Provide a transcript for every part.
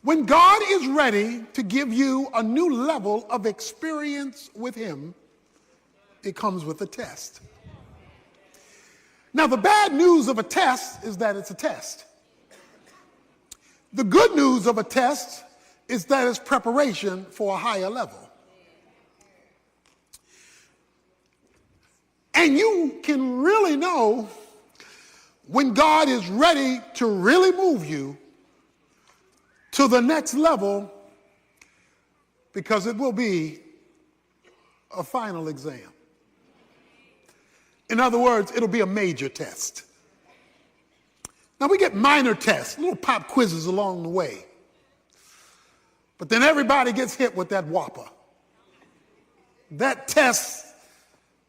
When God is ready to give you a new level of experience with him, it comes with a test. Now, the bad news of a test is that it's a test. The good news of a test is that it's preparation for a higher level. And you can really know when God is ready to really move you to the next level, because it will be a final exam. In other words, it'll be a major test. Now, we get minor tests, little pop quizzes along the way. But then everybody gets hit with that whopper. That test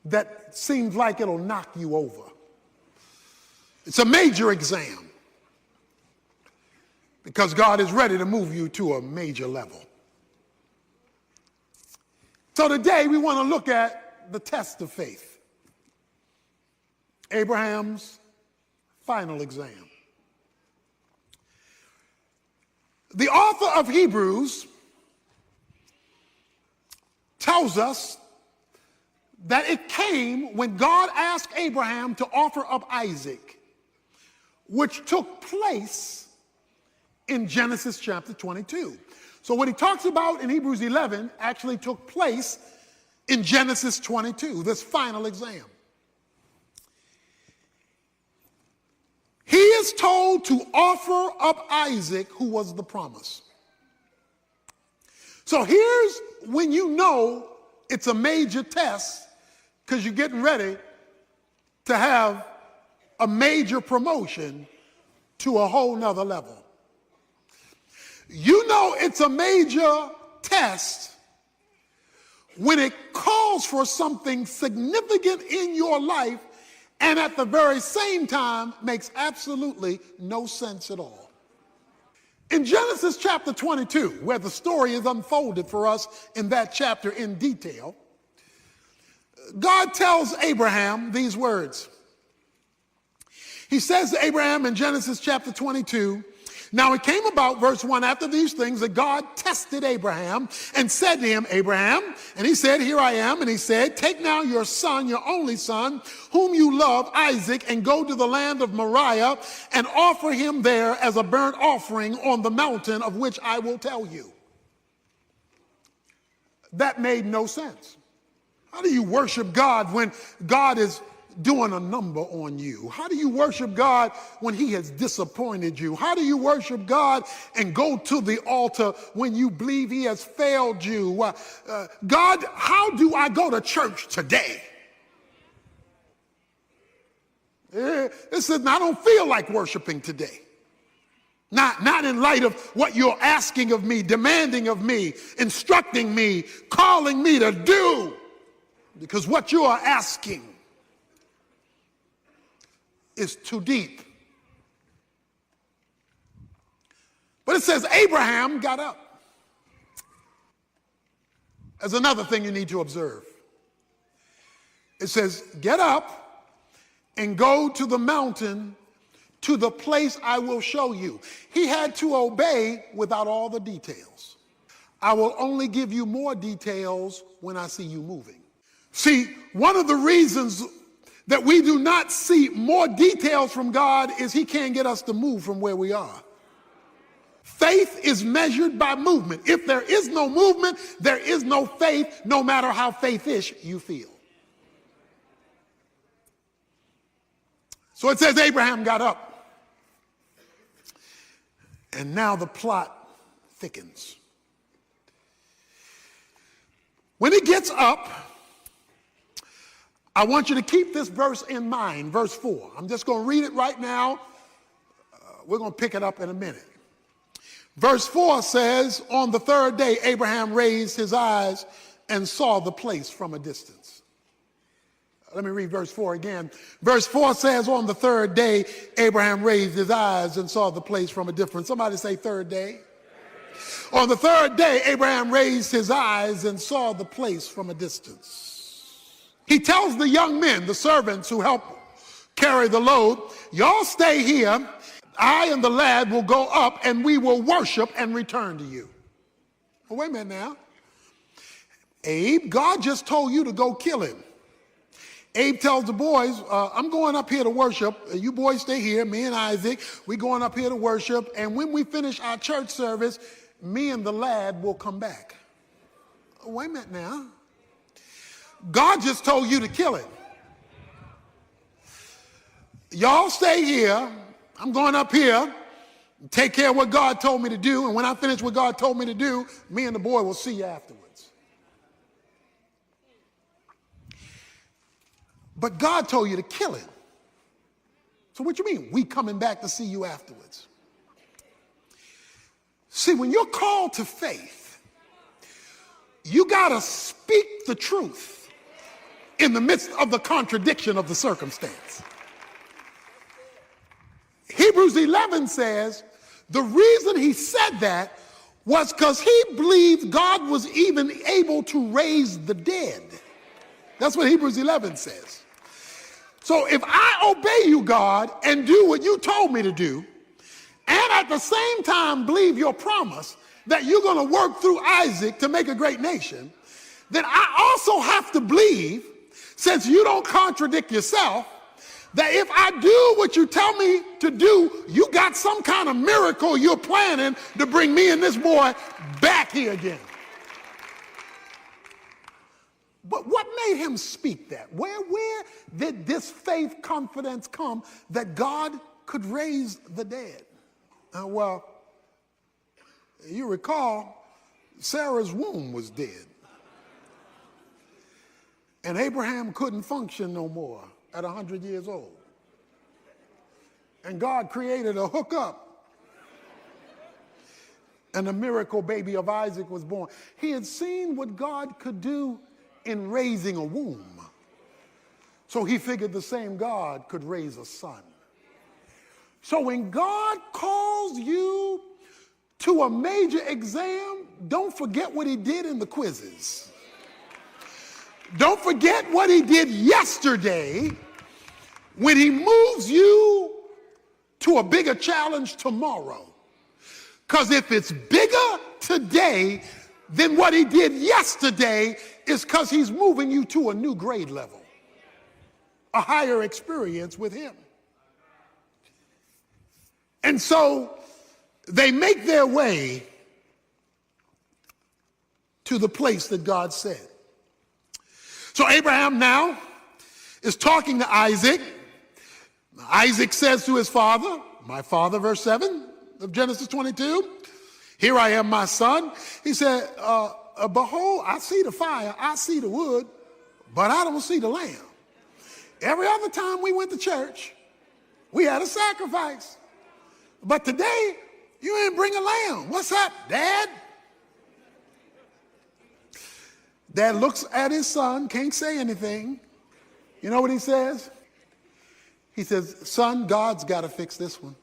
that seems like it'll knock you over. It's a major exam, because God is ready to move you to a major level. So today we want to look at the test of faith. Abraham's final exam. The author of Hebrews tells us that it came when God asked Abraham to offer up Isaac, which took place in Genesis chapter 22. So what he talks about in Hebrews 11 actually took place in Genesis 22, this final exam. He is told to offer up Isaac, who was the promise. So here's when you know it's a major test, because you're getting ready to have a major promotion to a whole nother level. You know it's a major test when it calls for something significant in your life and at the very same time makes absolutely no sense at all. In Genesis chapter 22, where the story is unfolded for us in that chapter in detail, God tells Abraham these words. He says to Abraham in Genesis chapter 22, now it came about, verse 1, after these things that God tested Abraham and said to him, Abraham, and he said, here I am. And he said, take now your son, your only son, whom you love, Isaac, and go to the land of Moriah and offer him there as a burnt offering on the mountain of which I will tell you. That made no sense. How do you worship God when God is doing a number on you? How do you worship God when he has disappointed you? How do you worship God and go to the altar when you believe he has failed you? God, how do I go to church today? Listen, I don't feel like worshiping today. Not in light of what you're asking of me, demanding of me, instructing me, calling me to do. Because what you are asking is too deep. But it says Abraham got up. There's another thing you need to observe. It says, get up and go to the mountain, to the place I will show you. He had to obey without all the details. I will only give you more details when I see you moving. See, one of the reasons that we do not see more details from God is he can't get us to move from where we are. Faith is measured by movement. If there is no movement, there is no faith, no matter how faith-ish you feel. So it says Abraham got up. And now the plot thickens. When he gets up, I want you to keep this verse in mind, verse 4. I'm just going to read it right now. We're going to pick it up in a minute. Verse 4 says, on the third day, Abraham raised his eyes and saw the place from a distance. Let me read verse 4 again. Verse 4 says, on the third day, Abraham raised his eyes and saw the place from a distance. Somebody say third day. On the third day, Abraham raised his eyes and saw the place from a distance. He tells the young men, the servants who help carry the load, y'all stay here. I and the lad will go up and we will worship and return to you. Well, wait a minute now. Abe, God just told you to go kill him. Abe tells the boys, I'm going up here to worship. You boys stay here. Me and Isaac, we're going up here to worship. And when we finish our church service, me and the lad will come back. Wait a minute now. God just told you to kill him. Y'all stay here. I'm going up here, take care of what God told me to do. And when I finish what God told me to do, me and the boy will see you afterwards. But God told you to kill him. So what you mean? We coming back to see you afterwards. See, when you're called to faith, you got to speak the truth in the midst of the contradiction of the circumstance. Hebrews 11 says the reason he said that was because he believed God was even able to raise the dead. That's what Hebrews 11 says. So if I obey you, God, and do what you told me to do, and at the same time believe your promise that you're going to work through Isaac to make a great nation, then I also have to believe, since you don't contradict yourself, that if I do what you tell me to do, you got some kind of miracle you're planning to bring me and this boy back here again. But what made him speak that? Where did this faith confidence come that God could raise the dead? Well, you recall, Sarah's womb was dead. And Abraham couldn't function no more at 100 years old. And God created a hookup. And the miracle baby of Isaac was born. He had seen what God could do in raising a womb. So he figured the same God could raise a son. So when God calls you to a major exam, don't forget what he did in the quizzes. Don't forget what he did yesterday when he moves you to a bigger challenge tomorrow. Because if it's bigger today than what he did yesterday, it's because he's moving you to a new grade level, a higher experience with him. And so they make their way to the place that God said. So Abraham now is talking to Isaac. Isaac says to his father, my father, verse 7 of Genesis 22, here I am, my son. He said, behold, I see the fire, I see the wood, but I don't see the lamb. Every other time we went to church, we had a sacrifice. But today, you ain't bring a lamb. What's up, Dad? Dad looks at his son, can't say anything. You know what he says? He says, son, God's got to fix this one.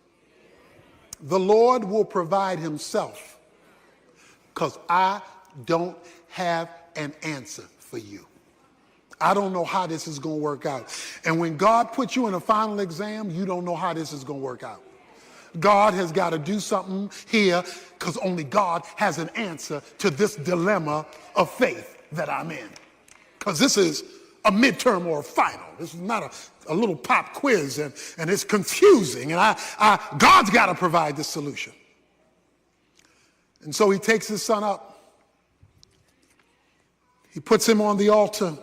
The Lord will provide himself because I don't have an answer for you. I don't know how this is going to work out. And when God puts you in a final exam, you don't know how this is going to work out. God has got to do something here because only God has an answer to this dilemma of faith that I'm in. Because this is a midterm or a final. This is not a little pop quiz, and it's confusing. And God's got to provide the solution. And so he takes his son up. He puts him on the altar.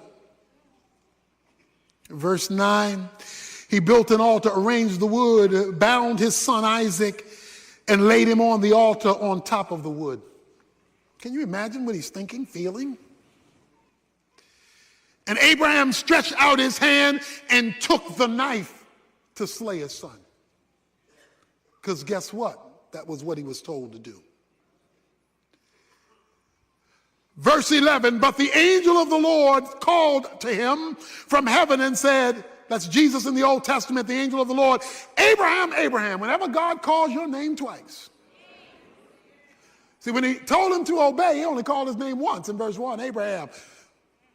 Verse 9, he built an altar, arranged the wood, bound his son Isaac, and laid him on the altar on top of the wood. Can you imagine what he's thinking, feeling? And Abraham stretched out his hand and took the knife to slay his son. Because guess what? That was what he was told to do. Verse 11, but the angel of the Lord called to him from heaven and said, that's Jesus in the Old Testament, the angel of the Lord, Abraham, Abraham. Whenever God calls your name twice. See, when he told him to obey, he only called his name once in verse 1, Abraham.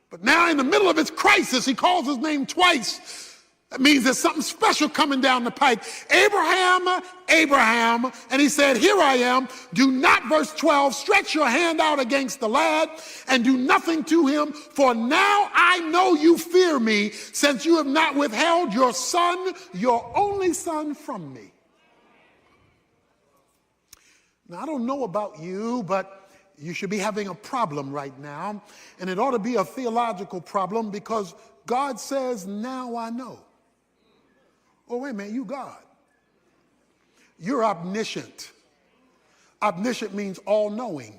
But now in the middle of his crisis, he calls his name twice. That means there's something special coming down the pike. Abraham, Abraham, and he said, here I am. Do not, verse 12, stretch your hand out against the lad and do nothing to him, for now I know you fear me, since you have not withheld your son, your only son, from me. Now, I don't know about you, but you should be having a problem right now, and it ought to be a theological problem, because God says, now I know. Oh, wait a minute, you God. You're omniscient. Omniscient means all-knowing.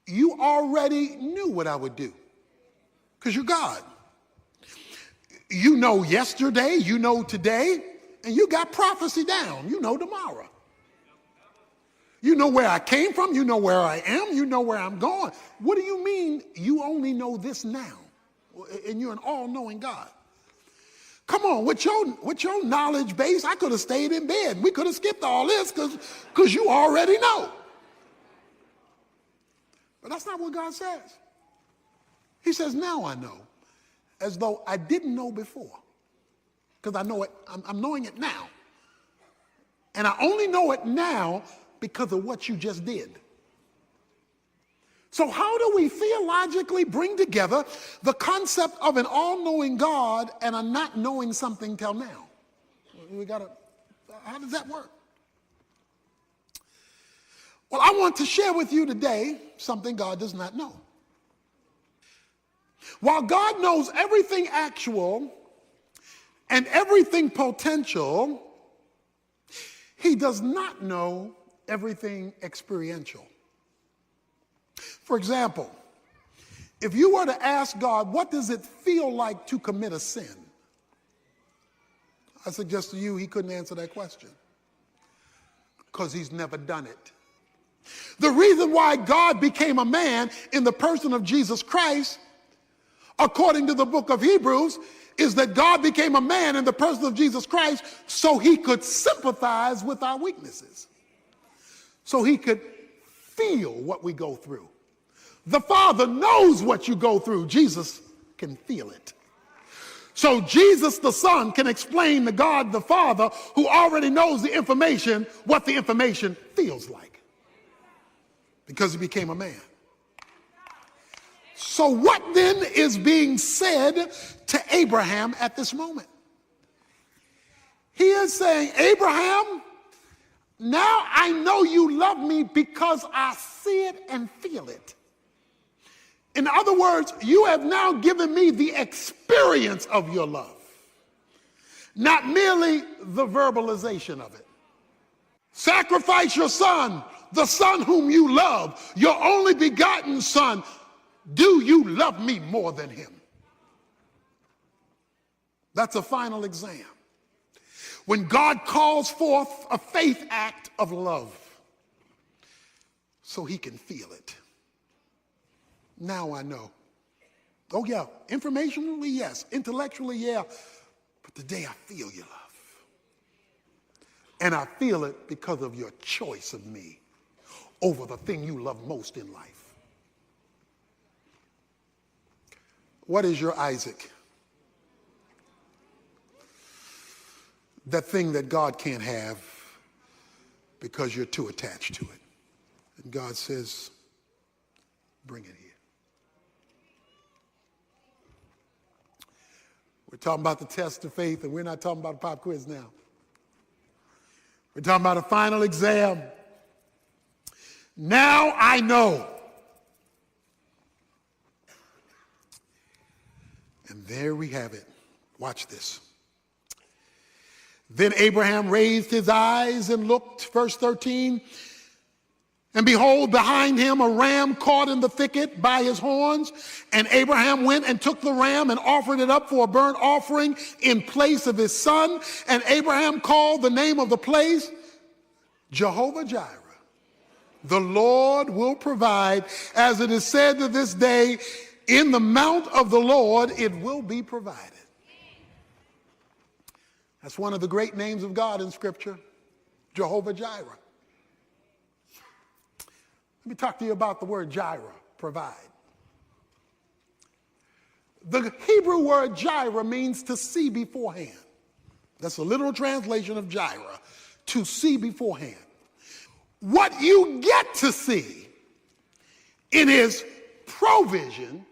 You already knew what I would do, because you're God. You know yesterday, you know today, and you got prophecy down. You know tomorrow. You know where I came from, you know where I am, you know where I'm going. What do you mean you only know this now? And you're an all-knowing God. Come on, with your knowledge base, I could have stayed in bed. We could have skipped all this because you already know. But that's not what God says. He says, now I know, as though I didn't know before. Because I know it, I'm knowing it now. And I only know it now because of what you just did. So how do we theologically bring together the concept of an all-knowing God and a not knowing something till now? How does that work? Well, I want to share with you today something God does not know. While God knows everything actual and everything potential, he does not know everything experiential. For example, if you were to ask God, what does it feel like to commit a sin? I suggest to you he couldn't answer that question, because he's never done it. The reason why God became a man in the person of Jesus Christ, according to the book of Hebrews, is that God became a man in the person of Jesus Christ so he could sympathize with our weaknesses, so he could feel what we go through. The Father knows what you go through. Jesus can feel it. So Jesus the Son can explain to God the Father, who already knows the information, what the information feels like, because he became a man. So what then is being said to Abraham at this moment? He is saying, Abraham, now I know you love me because I see it and feel it. In other words, you have now given me the experience of your love, not merely the verbalization of it. Sacrifice your son, the son whom you love, your only begotten son. Do you love me more than him? That's a final exam. When God calls forth a faith act of love so he can feel it. Now I know. Oh yeah, informationally, yes. Intellectually, yeah. But today I feel your love. And I feel it because of your choice of me over the thing you love most in life. What is your Isaac? That thing that God can't have because you're too attached to it. And God says, bring it here. We're talking about the test of faith, and we're not talking about a pop quiz now. We're talking about a final exam. Now I know. And there we have it. Watch this. Then Abraham raised his eyes and looked, verse 13, and behold, behind him a ram caught in the thicket by his horns. And Abraham went and took the ram and offered it up for a burnt offering in place of his son. And Abraham called the name of the place Jehovah Jireh. The Lord will provide, as it is said to this day, in the mount of the Lord it will be provided. That's one of the great names of God in Scripture, Jehovah Jireh. Let me talk to you about the word Jireh, provide. The Hebrew word Jireh means to see beforehand. That's a literal translation of Jireh, to see beforehand. What you get to see in his provision,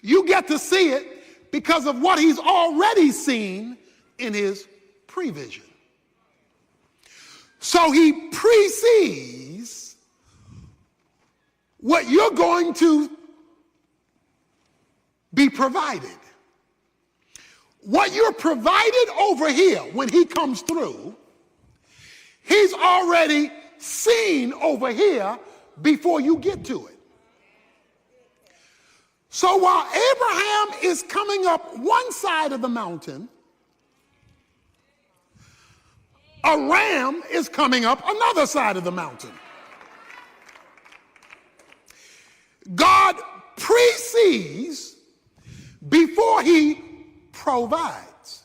you get to see it because of what he's already seen in his prevision. So he precedes what you're going to be provided. What you're provided over here when he comes through, he's already seen over here before you get to it. So while Abraham is coming up one side of the mountain, a ram is coming up another side of the mountain. God precedes before he provides.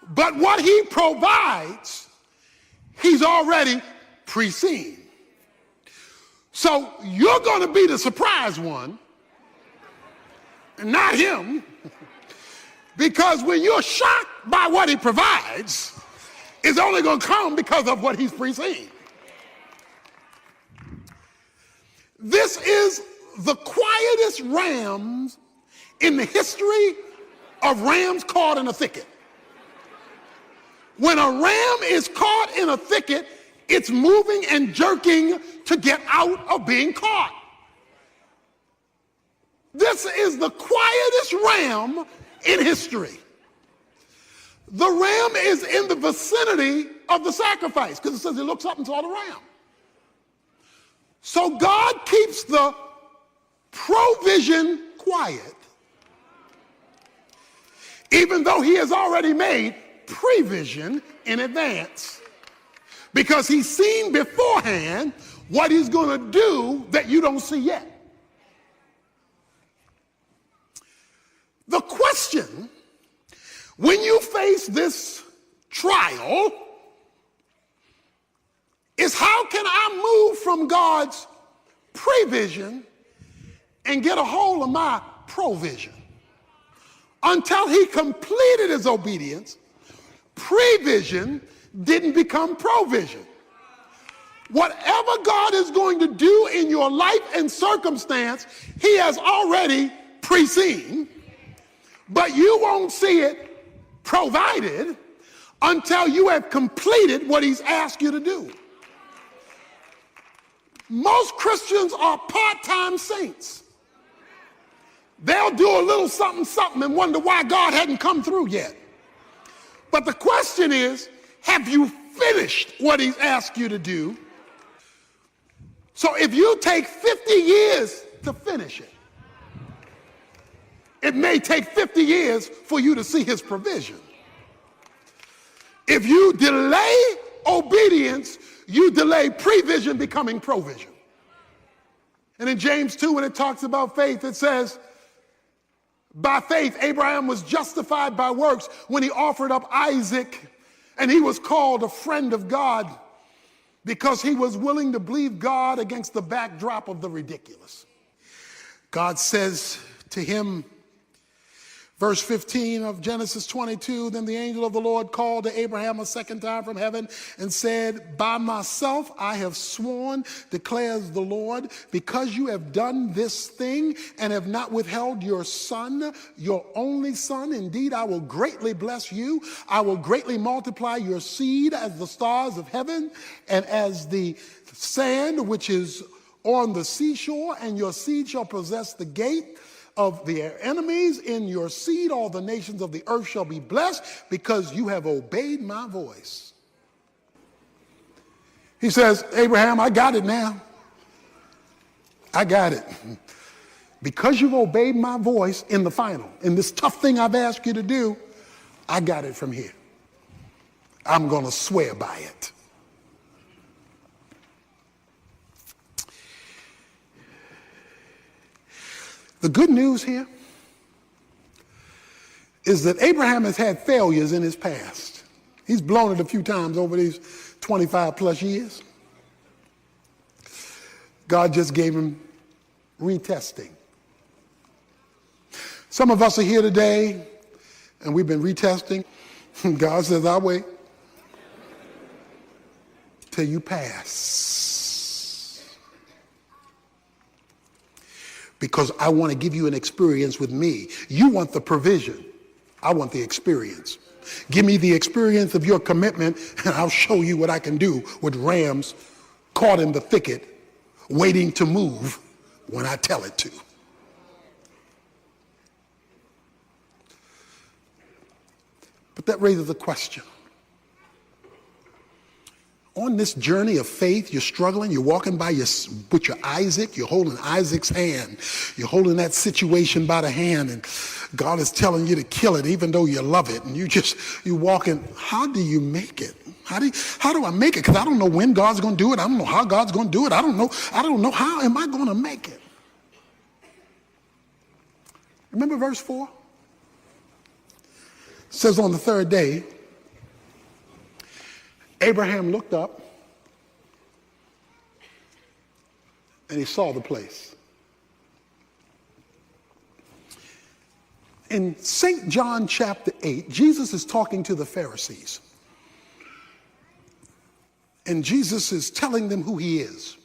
But what he provides, he's already preceded. So you're going to be the surprise one, not him, because when you're shocked by what he provides, it's only going to come because of what he's preceded. This is the quietest rams in the history of rams caught in a thicket. When a ram is caught in a thicket, it's moving and jerking to get out of being caught. This is the quietest ram in history. The ram is in the vicinity of the sacrifice because it says he looks up and saw the ram. So God keeps the provision quiet, even though he has already made prevision in advance, because he's seen beforehand what he's going to do that you don't see yet. The question, when you face this trial, is how can I move from God's prevision and get a hold of my provision? Until he completed his obedience, prevision didn't become provision. Whatever God is going to do in your life and circumstance, he has already preceded, but you won't see it provided until you have completed what he's asked you to do. Most Christians are part-time saints. They'll do a little something, something and wonder why God hadn't come through yet. But the question is, have you finished what he's asked you to do? So if you take 50 years to finish it, it may take 50 years for you to see his provision. If you delay obedience, you delay prevision becoming provision. And in James 2, when it talks about faith, it says, by faith, Abraham was justified by works when he offered up Isaac, and he was called a friend of God because he was willing to believe God against the backdrop of the ridiculous. God says to him, verse 15 of Genesis 22, then the angel of the Lord called to Abraham a second time from heaven and said, by myself I have sworn, declares the Lord, because you have done this thing and have not withheld your son, your only son. Indeed, I will greatly bless you. I will greatly multiply your seed as the stars of heaven and as the sand which is on the seashore, and your seed shall possess the gate of their enemies. In your seed all the nations of the earth shall be blessed, because you have obeyed my voice. He says, Abraham, I got it now. I got it. Because you've obeyed my voice in the final, in this tough thing I've asked you to do, I got it from here. I'm going to swear by it. The good news here is that Abraham has had failures in his past. He's blown it a few times over these 25 plus years. God just gave him retesting. Some of us are here today and we've been retesting. God says, I'll wait till you pass. Because I want to give you an experience with me. You want the provision. I want the experience. Give me the experience of your commitment and I'll show you what I can do with rams caught in the thicket, waiting to move when I tell it to. But that raises a question. On this journey of faith, you're struggling, you're walking with your Isaac, you're holding Isaac's hand. You're holding that situation by the hand and God is telling you to kill it even though you love it. And you're walking, how do you make it? How do I make it? Because I don't know when God's going to do it. I don't know how God's going to do it. I don't know how am I going to make it? Remember verse 4? It says on the third day, Abraham looked up and he saw the place. In St. John chapter 8, Jesus is talking to the Pharisees. And Jesus is telling them who he is.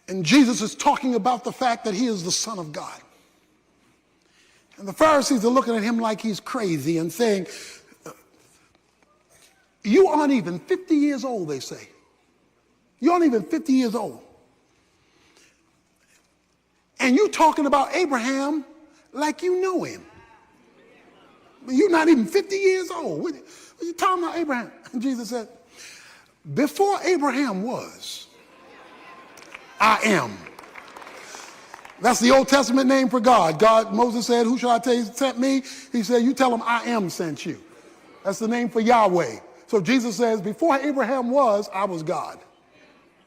And Jesus is talking about the fact that he is the Son of God. And the Pharisees are looking at him like he's crazy and saying, you aren't even 50 years old, they say. You aren't even 50 years old. And you talking about Abraham like you know him. You're not even 50 years old. What are you talking about Abraham? And Jesus said, before Abraham was, I am. That's the Old Testament name for God. Moses said, who shall I tell you sent me? He said, you tell him I am sent you. That's the name for Yahweh. So Jesus says, before Abraham was, I was God.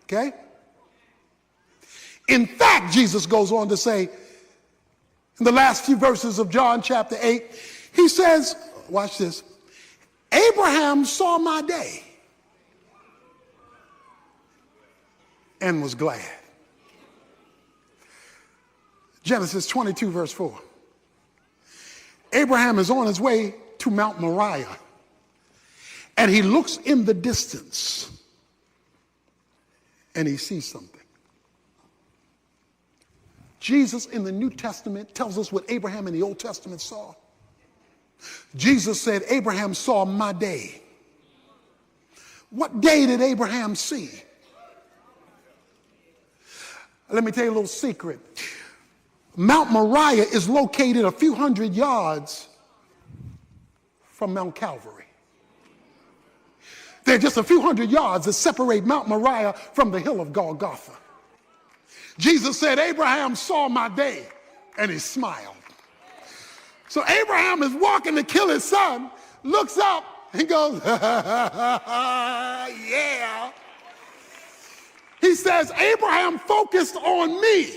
Okay? In fact, Jesus goes on to say, in the last few verses of John chapter 8, he says, watch this, Abraham saw my day and was glad. Genesis 22, verse 4. Abraham is on his way to Mount Moriah, and he looks in the distance, and he sees something. Jesus in the New Testament tells us what Abraham in the Old Testament saw. Jesus said, Abraham saw my day. What day did Abraham see? Let me tell you a little secret. Mount Moriah is located a few hundred yards from Mount Calvary. There are just a few hundred yards that separate Mount Moriah from the hill of Golgotha. Jesus said, Abraham saw my day, and he smiled. So Abraham is walking to kill his son, looks up, and goes, yeah. He says, Abraham focused on me.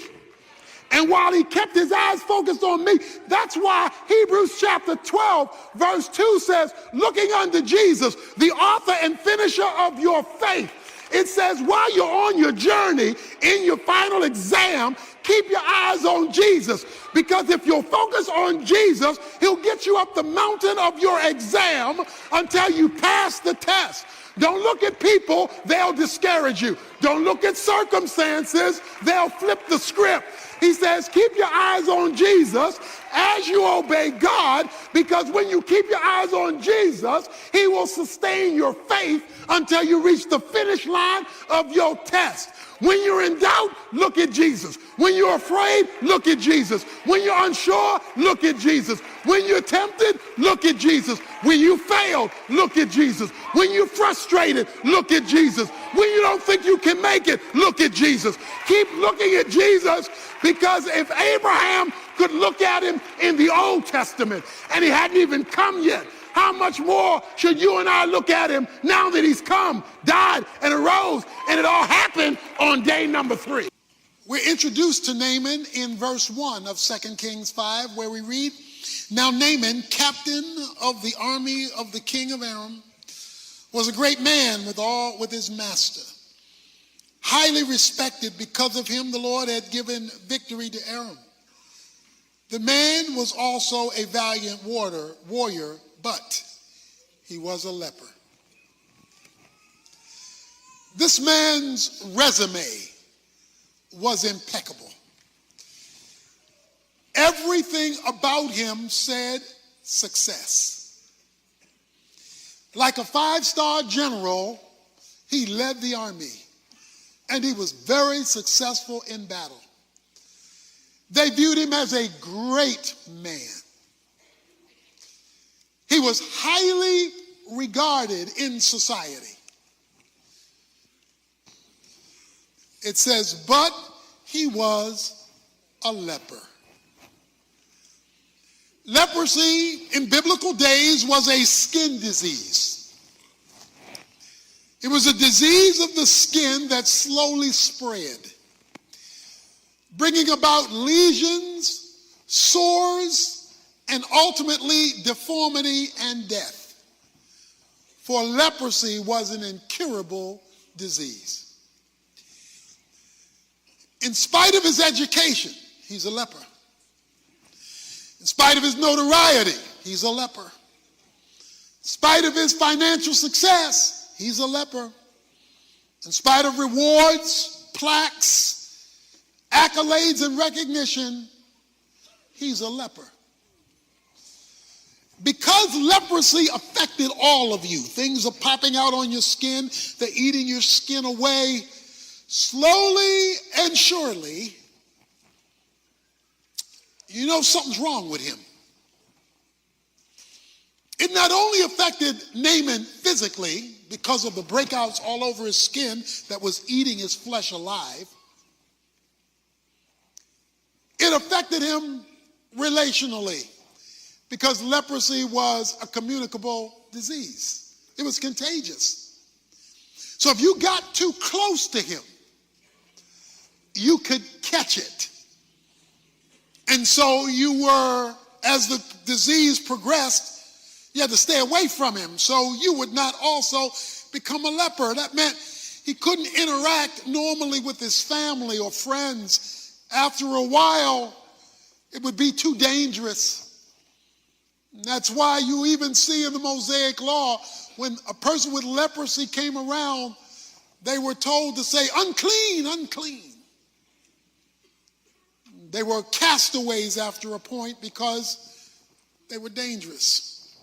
And while he kept his eyes focused on me, that's why Hebrews chapter 12, verse 2 says, looking unto Jesus, the author and finisher of your faith. It says, while you're on your journey, in your final exam, keep your eyes on Jesus. Because if you'll focus on Jesus, he'll get you up the mountain of your exam until you pass the test. Don't look at people, they'll discourage you. Don't look at circumstances, they'll flip the script. He says, keep your eyes on Jesus as you obey God, because when you keep your eyes on Jesus, he will sustain your faith until you reach the finish line of your test. When you're in doubt, look at Jesus. When you're afraid, look at Jesus. When you're unsure, look at Jesus. When you're tempted, look at Jesus. When you failed, look at Jesus. When you're frustrated, look at Jesus. When you don't think you can make it, look at Jesus. Keep looking at Jesus, because if Abraham could look at him in the Old Testament and he hadn't even come yet, how much more should you and I look at him now that he's come, died, and arose, and it all happened on day number 3. We're introduced to Naaman in verse 1 of 2 Kings 5, where we read, now Naaman, captain of the army of the king of Aram, was a great man with his master. Highly respected. Because of him, the Lord had given victory to Aram. The man was also a valiant warrior, but he was a leper. This man's resume was impeccable. Everything about him said success. Like a 5-star general, he led the army, and he was very successful in battle. They viewed him as a great man. He was highly regarded in society. It says, but he was a leper. Leprosy in biblical days was a skin disease. It was a disease of the skin that slowly spread, bringing about lesions, sores, and ultimately deformity and death. For leprosy was an incurable disease. In spite of his education, he's a leper. In spite of his notoriety, he's a leper. In spite of his financial success, he's a leper. In spite of rewards, plaques, accolades, and recognition, he's a leper. Because leprosy affected all of you, things are popping out on your skin, they're eating your skin away, slowly and surely, you know something's wrong with him. It not only affected Naaman physically because of the breakouts all over his skin that was eating his flesh alive, it affected him relationally because leprosy was a communicable disease. It was contagious. So if you got too close to him, you could catch it. And so you were, as the disease progressed, you had to stay away from him so you would not also become a leper. That meant he couldn't interact normally with his family or friends. After a while, it would be too dangerous. And that's why you even see in the Mosaic Law, when a person with leprosy came around, they were told to say, unclean, unclean. They were castaways after a point because they were dangerous.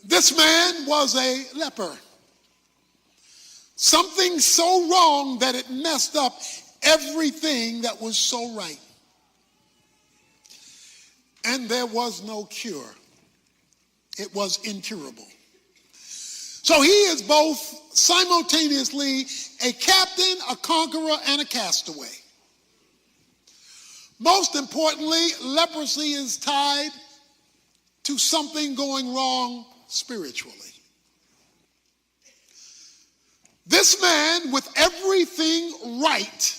This man was a leper. Something so wrong that it messed up everything that was so right. And there was no cure. It was incurable. So he is both simultaneously a captain, a conqueror, and a castaway. Most importantly, leprosy is tied to something going wrong spiritually. This man with everything right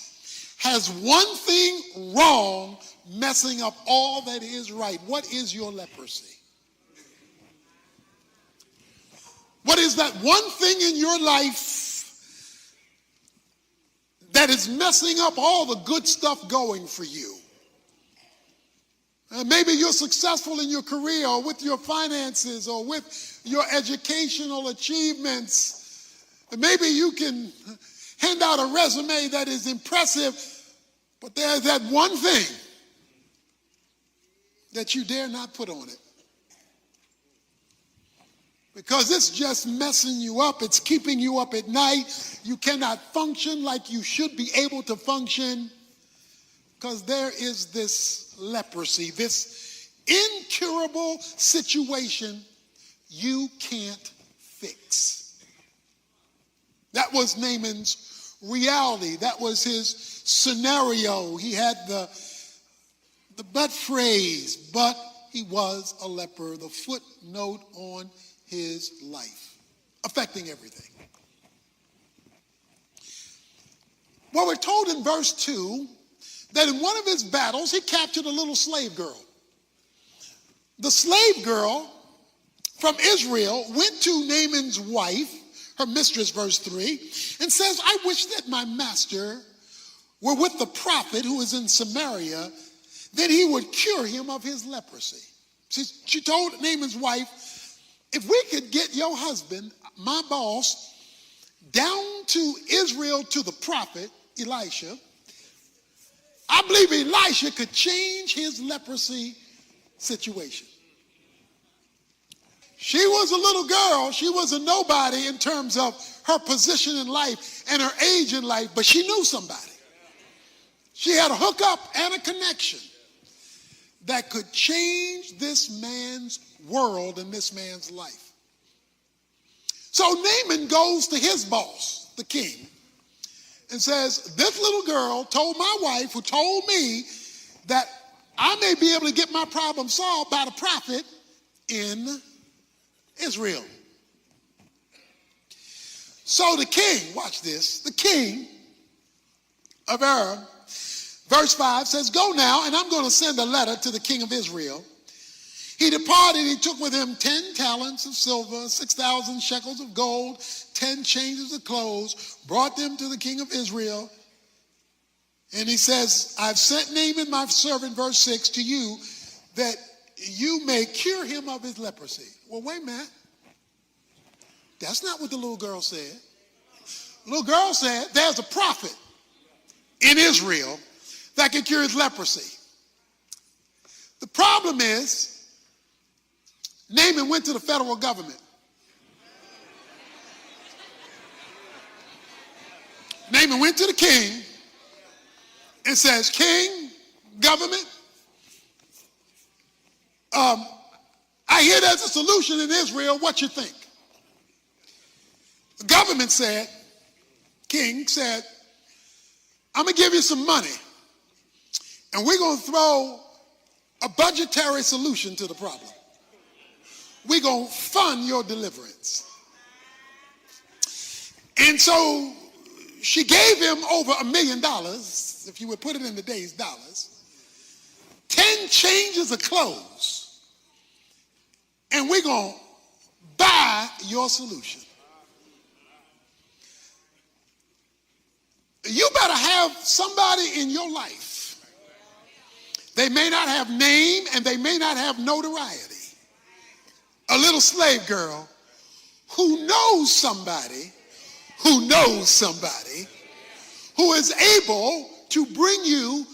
has one thing wrong, messing up all that is right. What is your leprosy? What is that one thing in your life that is messing up all the good stuff going for you? Maybe you're successful in your career or with your finances or with your educational achievements. Maybe you can hand out a resume that is impressive, but there's that one thing that you dare not put on it. Because it's just messing you up. It's keeping you up at night. You cannot function like you should be able to function because there is this leprosy, this incurable situation you can't fix. That was Naaman's reality. That was his scenario. He had the but phrase, but he was a leper, the footnote on his life, affecting everything. Well, we're told in verse 2 that in one of his battles, he captured a little slave girl. The slave girl from Israel went to Naaman's wife, her mistress, verse 3, and says, I wish that my master were with the prophet who is in Samaria, then he would cure him of his leprosy. She told Naaman's wife, if we could get your husband, my boss, down to Israel to the prophet Elisha, I believe Elisha could change his leprosy situation. She was a little girl. She was a nobody in terms of her position in life and her age in life, but she knew somebody. She had a hookup and a connection that could change this man's world and this man's life. So Naaman goes to his boss, the king, and says, this little girl told my wife, who told me that I may be able to get my problem solved by the prophet in Israel. So the king, watch this, the king of Aram, verse 5 says, go now, and I'm going to send a letter to the king of Israel. He departed, he took with him 10 talents of silver, 6,000 shekels of gold, 10 changes of clothes, brought them to the king of Israel. And he says, I've sent Naaman my servant, verse 6, to you, that you may cure him of his leprosy. Well, wait a minute. That's not what the little girl said. The little girl said, there's a prophet in Israel that can cure his leprosy. The problem is, Naaman went to the federal government. Naaman went to the king and says, King, government, I hear there's a solution in Israel. What you think? The government said, king said, I'm going to give you some money, and we're going to throw a budgetary solution to the problem. We're going to fund your deliverance. And so she gave him over $1 million, if you would put it in today's dollars, 10 changes of clothes, and we're going to buy your solution. You better have somebody in your life. They may not have name and they may not have notoriety. A little slave girl who knows somebody who is able to bring you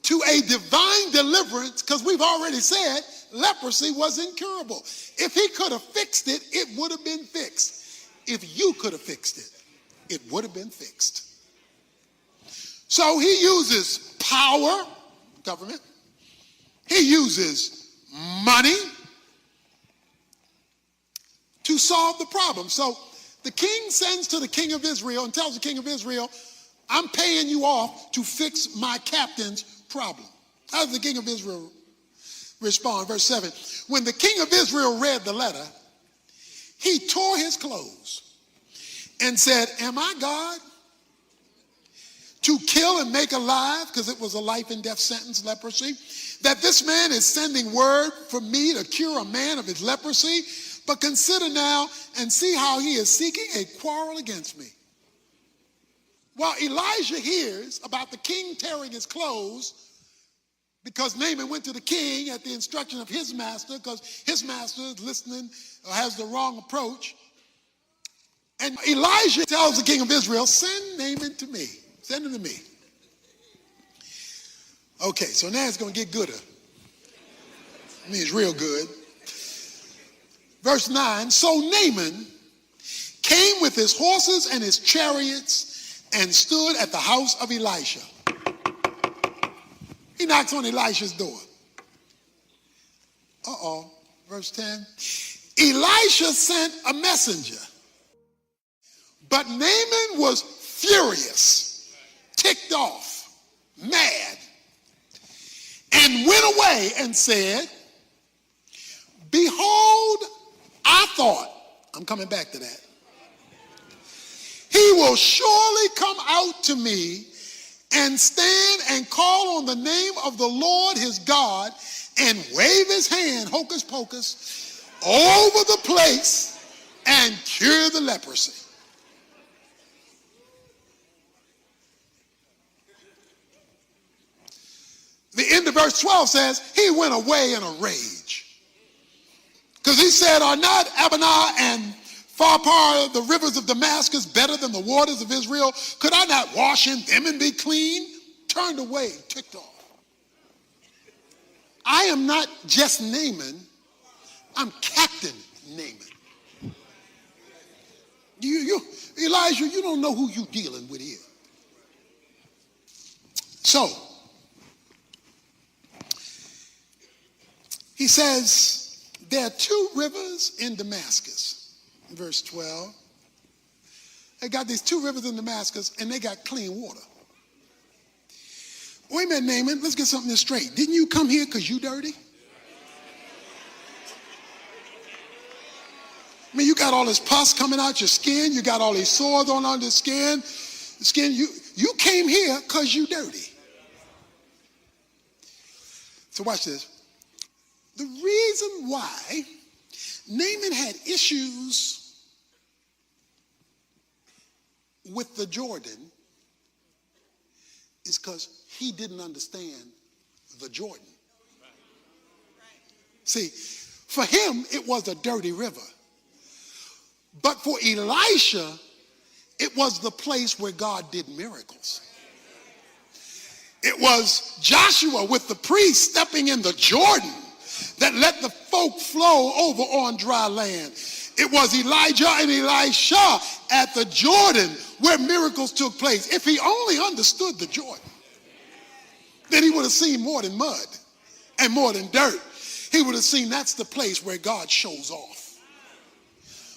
to a divine deliverance, because we've already said leprosy was incurable. If he could have fixed it, it would have been fixed. If you could have fixed it, it would have been fixed. So he uses power, government. He uses money to solve the problem. So the king sends to the king of Israel and tells the king of Israel, I'm paying you off to fix my captain's problem. How does the king of Israel respond? Verse 7, when the king of Israel read the letter, he tore his clothes and said, am I God to kill and make alive, because it was a life and death sentence, leprosy, that this man is sending word for me to cure a man of his leprosy? But consider now and see how he is seeking a quarrel against me. Well, Elijah hears about the king tearing his clothes because Naaman went to the king at the instruction of his master, because his master is listening or has the wrong approach. And Elijah tells the king of Israel, send Naaman to me. Send him to me. Okay, so now it's going to get gooder. I mean, it's real good. Verse 9, so Naaman came with his horses and his chariots and stood at the house of Elisha. He knocks on Elisha's door. Verse 10. Elisha sent a messenger, but Naaman was furious, ticked off, mad, and went away and said, behold, I thought, I'm coming back to that, he will surely come out to me and stand and call on the name of the Lord his God and wave his hand, hocus pocus, over the place and cure the leprosy. The end of verse verse 12 says, he went away in a rage. Because he said, are not Abana and Pharpar, the rivers of Damascus, better than the waters of Israel? Could I not wash in them and be clean? Turned away, ticked off. I am not just Naaman, I'm Captain Naaman. Elijah, you don't know who you're dealing with here. So, he says, there are two rivers in Damascus, verse 12. They got these two rivers in Damascus, and they got clean water. Wait a minute, Naaman, let's get something straight. Didn't you come here because you dirty? I mean, you got all this pus coming out your skin. You got all these sores on under the skin. You came here because you dirty. So watch this. The reason why Naaman had issues with the Jordan is because he didn't understand the Jordan. See, for him, it was a dirty river. But for Elisha, it was the place where God did miracles. It was Joshua with the priest stepping in the Jordan that let the folk flow over on dry land. It was Elijah and Elisha at the Jordan where miracles took place. If he only understood the Jordan, then he would have seen more than mud and more than dirt. He would have seen that's the place where God shows off.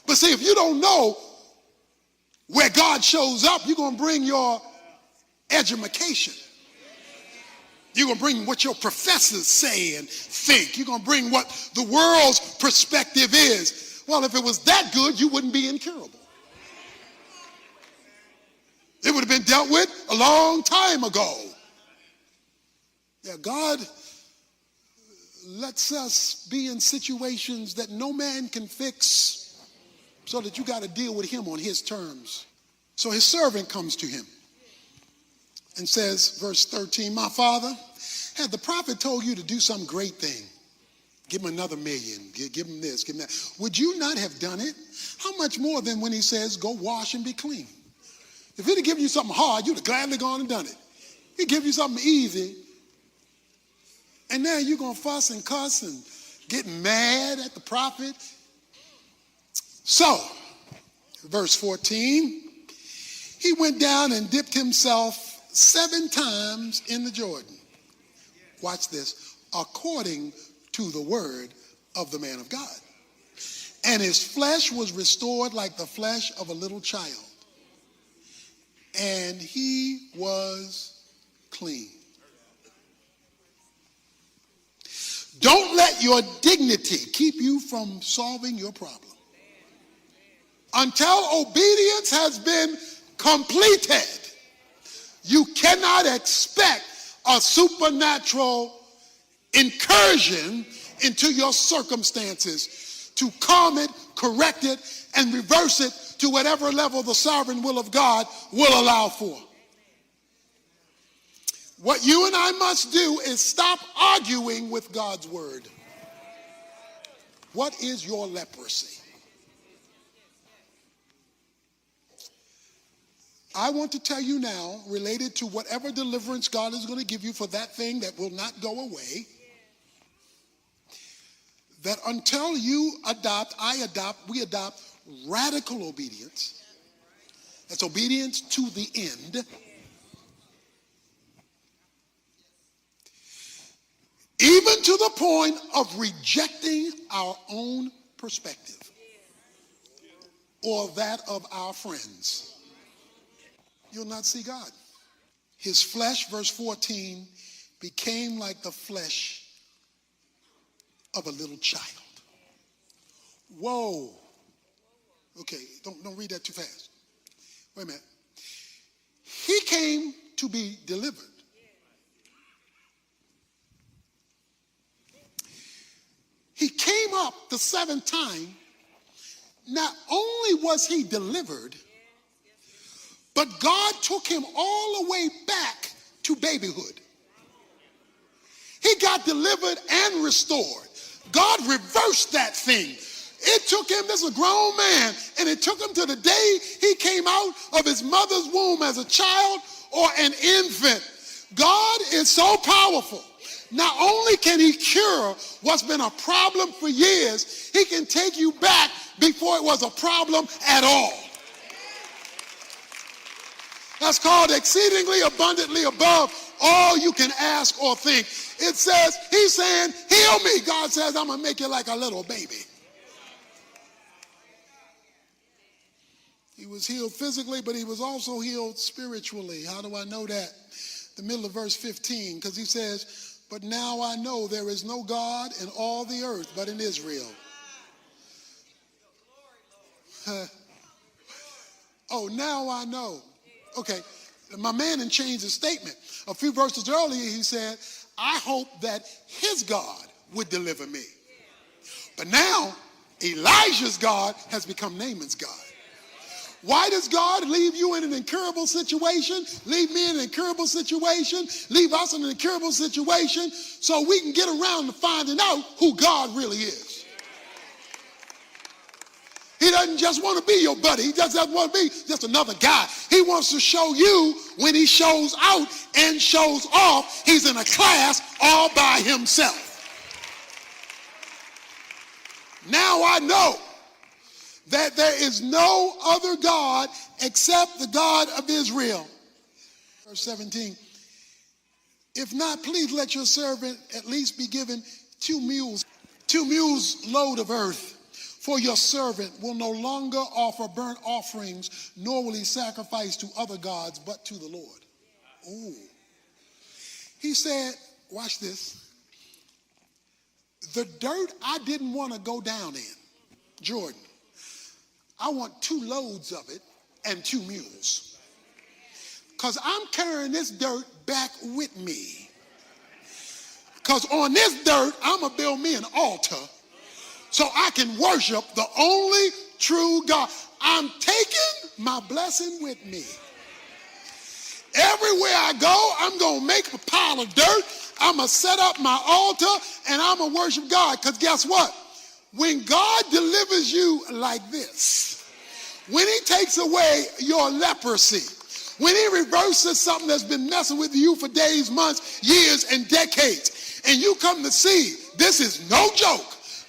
But see, if you don't know where God shows up, you're going to bring your edumacation. You're going to bring what your professors say and think. You're going to bring what the world's perspective is. Well, if it was that good, you wouldn't be incurable. It would have been dealt with a long time ago. Yeah, God lets us be in situations that no man can fix, so that you got to deal with him on his terms. So his servant comes to him and says, verse 13, my father, had the prophet told you to do some great thing, give him another million, give him this, give him that, would you not have done it? How much more than when he says, go wash and be clean? If he'd have given you something hard, you'd have gladly gone and done it. He'd give you something easy, and now you're going to fuss and cuss and get mad at the prophet. So, verse 14, he went down and dipped himself 7 times in the Jordan. Watch this. According to the word of the man of God. And his flesh was restored like the flesh of a little child. And he was clean. Don't let your dignity keep you from solving your problem. Until obedience has been completed, you cannot expect a supernatural incursion into your circumstances to calm it, correct it, and reverse it to whatever level the sovereign will of God will allow for. What you and I must do is stop arguing with God's word. What is your leprosy? I want to tell you now, related to whatever deliverance God is going to give you for that thing that will not go away, that until you adopt, we adopt radical obedience. That's obedience to the end. Even to the point of rejecting our own perspective or that of our friends, you'll not see God. His flesh, verse 14, became like the flesh of a little child. Whoa. Okay, don't read that too fast. Wait a minute. He came to be delivered. He came up the 7th time. Not only was he delivered, but God took him all the way back to babyhood. He got delivered and restored. God reversed that thing. It took him, this is a grown man, and it took him to the day he came out of his mother's womb as a child or an infant. God is so powerful. Not only can he cure what's been a problem for years, he can take you back before it was a problem at all. That's called exceedingly abundantly above all you can ask or think. It says, he's saying, heal me. God says, I'm going to make you like a little baby. He was healed physically, but he was also healed spiritually. How do I know that? The middle of verse 15, because he says, but now I know there is no God in all the earth but in Israel. Oh, now I know. Okay, my man had changed his statement. A few verses earlier, he said, I hope that his God would deliver me. But now, Elijah's God has become Naaman's God. Why does God leave you in an incurable situation, leave me in an incurable situation, leave us in an incurable situation, so we can get around to finding out who God really is? He doesn't just want to be your buddy. He just doesn't want to be just another guy. He wants to show you when he shows out and shows off, he's in a class all by himself. Now I know that there is no other God except the God of Israel. Verse 17, if not, please let your servant at least be given 2 mules load of earth. For your servant will no longer offer burnt offerings, nor will he sacrifice to other gods, but to the Lord. Oh. He said, watch this. The dirt I didn't want to go down in, Jordan, I want 2 loads of it and 2 mules. Because I'm carrying this dirt back with me. Because on this dirt, I'm going to build me an altar so I can worship the only true God. I'm taking my blessing with me. Everywhere I go, I'm going to make a pile of dirt. I'm going to set up my altar and I'm going to worship God. Because guess what? When God delivers you like this, when he takes away your leprosy, when he reverses something that's been messing with you for days, months, years, and decades, and you come to see this is no joke.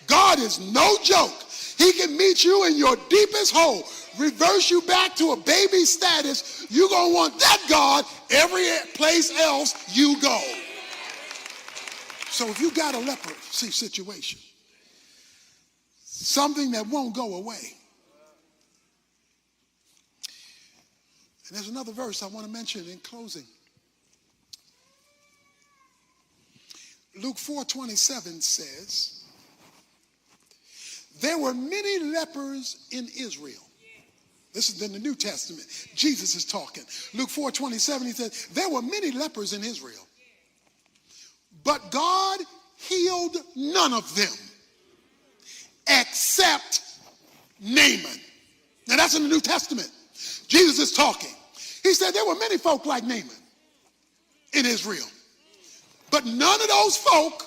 God is no joke. He can meet you in your deepest hole, reverse you back to a baby status. You're going to want that God every place else you go. So if you got a leprosy situation, something that won't go away. And there's another verse I want to mention in closing. Luke 4:27 says, there were many lepers in Israel. This is in the New Testament. Jesus is talking. Luke 4:27, he says, there were many lepers in Israel, but God healed none of them except Naaman. Now that's in the New Testament. Jesus is talking. He said there were many folk like Naaman in Israel, but none of those folk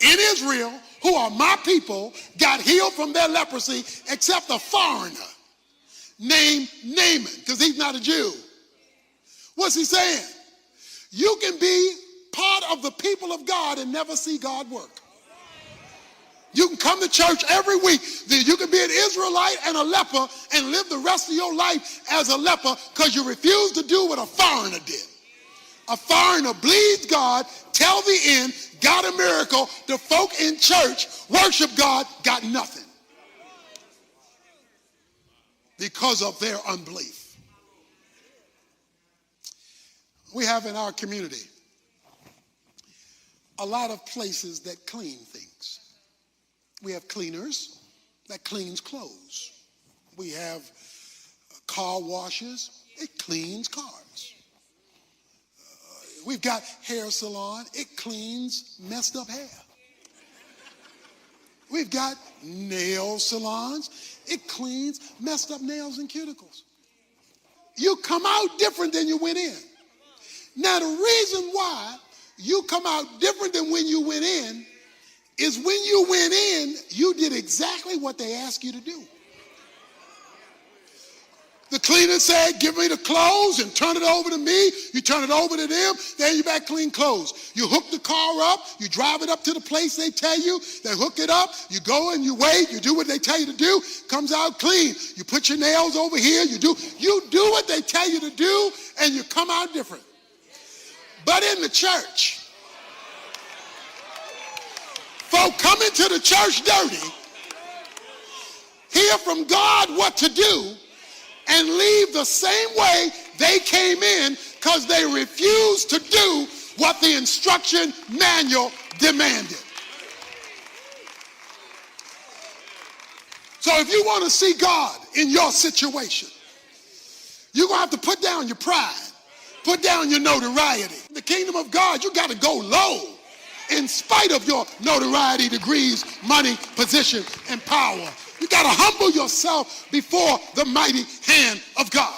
in Israel who are my people got healed from their leprosy except a foreigner named Naaman, because he's not a Jew. What's he saying? You can be part of the people of God and never see God work. You can come to church every week. You can be an Israelite and a leper and live the rest of your life as a leper because you refuse to do what a foreigner did. A foreigner bleeds God, tell the end, got a miracle. The folk in church worship God, got nothing because of their unbelief. We have in our community a lot of places that clean things. We have cleaners that cleans clothes. We have car washes, it cleans cars. We've got hair salon, it cleans messed up hair. We've got nail salons, it cleans messed up nails and cuticles. You come out different than you went in. Now the reason why you come out different than when you went in is when you went in, you did exactly what they asked you to do. The cleaner said, give me the clothes and turn it over to me. You turn it over to them, then you back clean clothes. You hook the car up, you drive it up to the place they tell you, they hook it up, you go and you wait, you do what they tell you to do, comes out clean. You put your nails over here, you do what they tell you to do, and you come out different. But in the church, folk come into the church dirty, hear from God what to do, and leave the same way they came in because they refused to do what the instruction manual demanded. So if you want to see God in your situation, you're going to have to put down your pride, put down your notoriety. In the kingdom of God, you got to go low in spite of your notoriety, degrees, money, position, and power. You got to humble yourself before the mighty hand of God.